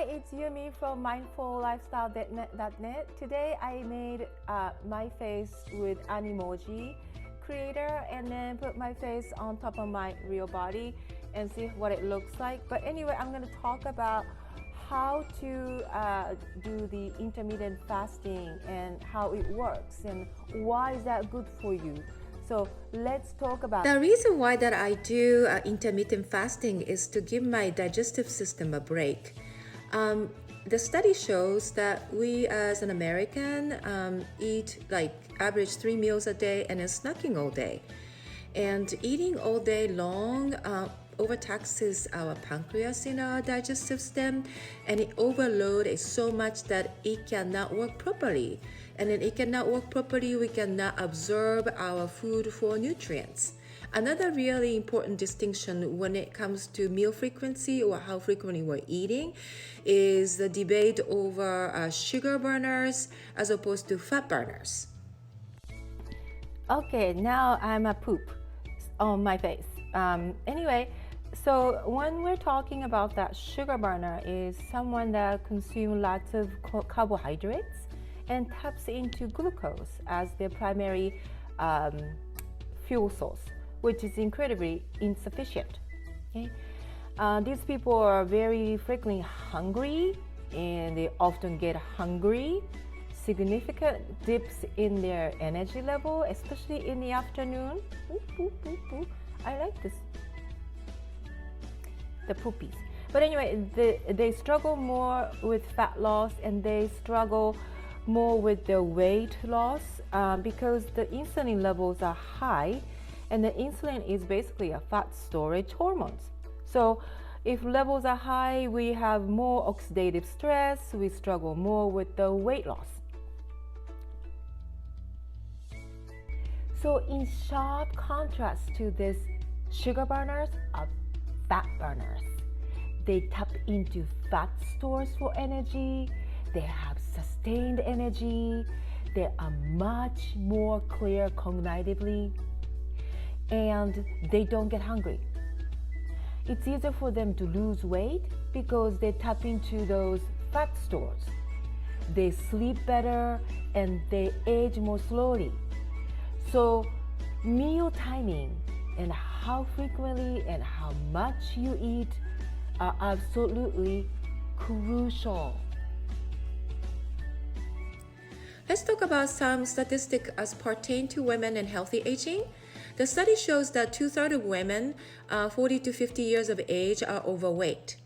Hi, it's Yumi from mindfullifestyle.net. Today I made my face with an emoji creator and then put my face on top of my real body and see what it looks like. But anyway, I'm going to talk about how to do the intermittent fasting and how it works and why is that good for you. So let's talk about The reason why that I do intermittent fasting is to give my digestive system a break. The study shows that we as an American eat like average 3 meals a day and then snacking all day. And eating all day long overtaxes our pancreas in our digestive system, and it overloads so much that it cannot work properly. And then it cannot work properly, we cannot absorb our food for nutrients. Another really important distinction when it comes to meal frequency or how frequently we're eating is the debate over sugar burners as opposed to fat burners. Okay, now I'm a poop on my face. Anyway, so when we're talking about that sugar burner is someone that consumes lots of carbohydrates and taps into glucose as their primary fuel source, which is incredibly insufficient. Okay? These people are very frequently hungry and they often get hungry. Significant dips in their energy level, especially in the afternoon. I like this. The poopies. But anyway, they struggle more with fat loss and they struggle more with their weight loss because the insulin levels are high, and the insulin is basically a fat storage hormone. So if levels are high, we have more oxidative stress, we struggle more with the weight loss. So in sharp contrast to this, sugar burners are fat burners. They tap into fat stores for energy, they have sustained energy, they are much more clear cognitively, and they don't get hungry. It's easier for them to lose weight because they tap into those fat stores. They sleep better and they age more slowly. So meal timing and how frequently and how much you eat are absolutely crucial. Let's talk about some statistics as pertain to women and healthy aging. The study shows that 2/3 of women 40 to 50 years of age are overweight.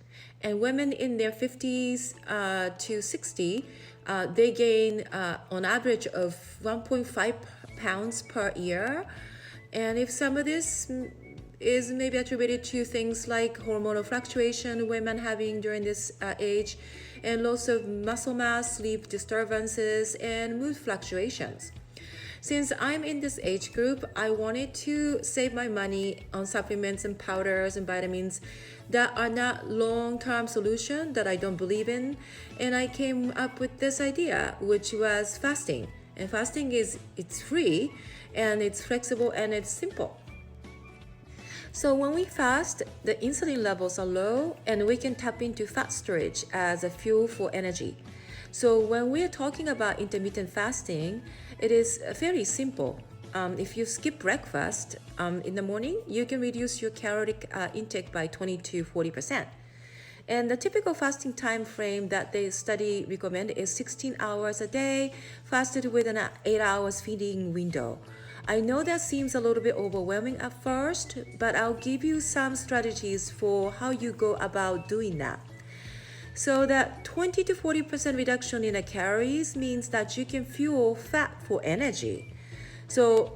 And women in their 50s to 60, they gain on average of 1.5 pounds per year. And if some of this is maybe attributed to things like hormonal fluctuation women having during this age, and loss of muscle mass, sleep disturbances, and mood fluctuations. Since I'm in this age group, I wanted to save my money on supplements and powders and vitamins that are not long-term solution that I don't believe in, and I came up with this idea, which was fasting. And fasting it's free and it's flexible and it's simple. So when we fast, the insulin levels are low and we can tap into fat storage as a fuel for energy. So when we're talking about intermittent fasting, it is very simple. If you skip breakfast in the morning, you can reduce your caloric intake by 20 to 40%. And the typical fasting time frame that the study recommend is 16 hours a day, fasted with an 8 hours feeding window. I know that seems a little bit overwhelming at first, but I'll give you some strategies for how you go about doing that. So that 20 to 40% reduction in the calories means that you can fuel fat for energy. So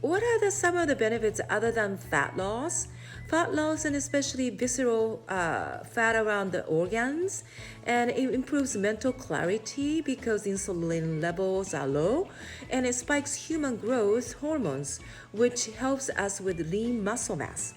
what are some of the benefits other than fat loss? Fat loss and especially visceral fat around the organs, and it improves mental clarity because insulin levels are low, and it spikes human growth hormones, which helps us with lean muscle mass.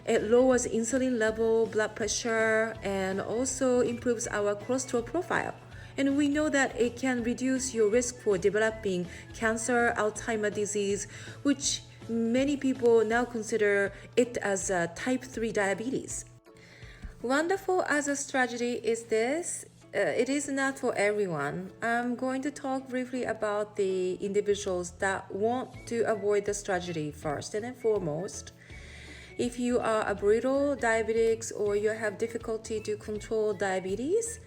It lowers insulin level, blood pressure, and also improves our cholesterol profile. And we know that it can reduce your risk for developing cancer, Alzheimer's disease, which many people now consider it as type 3 diabetes. Wonderful as a strategy is this, it is not for everyone. I'm going to talk briefly about the individuals that want to avoid this tragedy first and foremost. If you are a brittle diabetics or you have difficulty to control diabetes,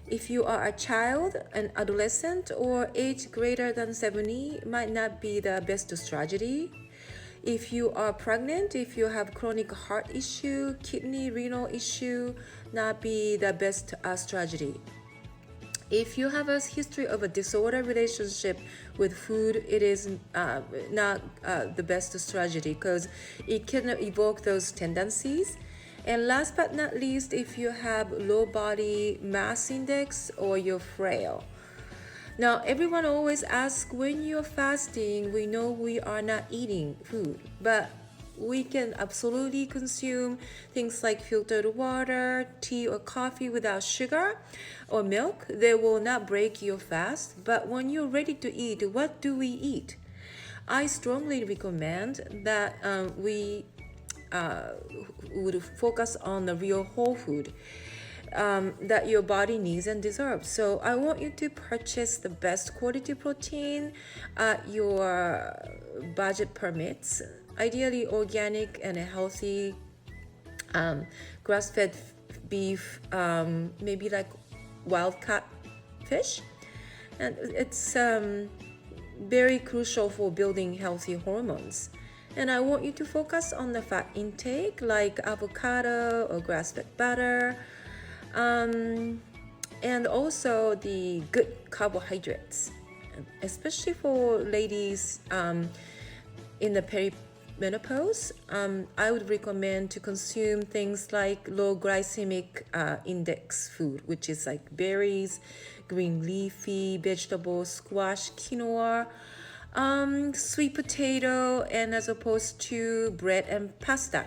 if you are a child, an adolescent, or age greater than 70, might not be the best strategy. If you are pregnant, if you have chronic heart issue, kidney, renal issue, not be the best strategy. If you have a history of a disorder relationship with food, it is not the best strategy because it can evoke those tendencies. And last but not least, if you have low body mass index or you're frail. Now, everyone always asks, when you're fasting, we know we are not eating food, but we can absolutely consume things like filtered water, tea or coffee without sugar or milk. They will not break your fast. But when you're ready to eat, what do we eat? I strongly recommend that we would focus on the real whole food that your body needs and deserves. So I want you to purchase the best quality protein your budget permits, ideally organic and healthy, grass-fed beef, maybe like wild-caught fish. And it's very crucial for building healthy hormones. And I want you to focus on the fat intake like avocado or grass-fed butter, and also the good carbohydrates, especially for ladies in the perimenopause. I would recommend to consume things like low glycemic index food, which is like berries, green leafy vegetables, squash, quinoa, sweet potato, and as opposed to bread and pasta.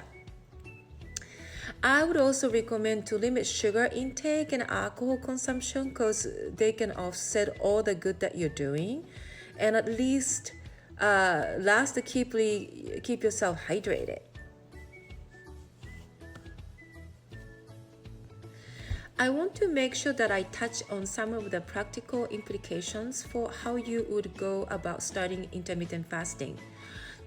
I would also recommend to limit sugar intake and alcohol consumption because they can offset all the good that you're doing, and at least keep yourself hydrated. I want to make sure that I touch on some of the practical implications for how you would go about starting intermittent fasting.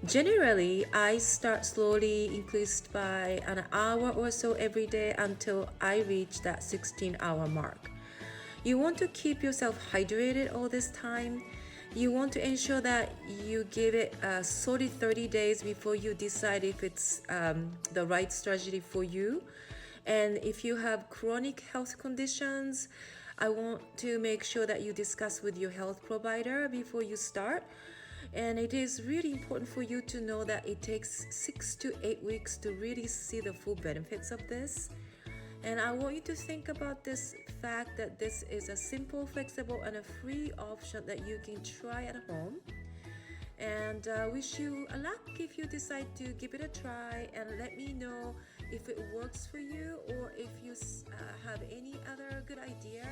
Generally, I start slowly, increased by an hour or so every day until I reach that 16-hour mark. You want to keep yourself hydrated all this time. You want to ensure that you give it a solid 30 days before you decide if it's the right strategy for you. And if you have chronic health conditions, I want to make sure that you discuss with your health provider before you start. And it is really important for you to know that it takes 6 to 8 weeks to really see the full benefits of this. And I want you to think about this fact that this is a simple, flexible, and a free option that you can try at home. And wish you a luck if you decide to give it a try, and let me know if it works for you or if you have any other good idea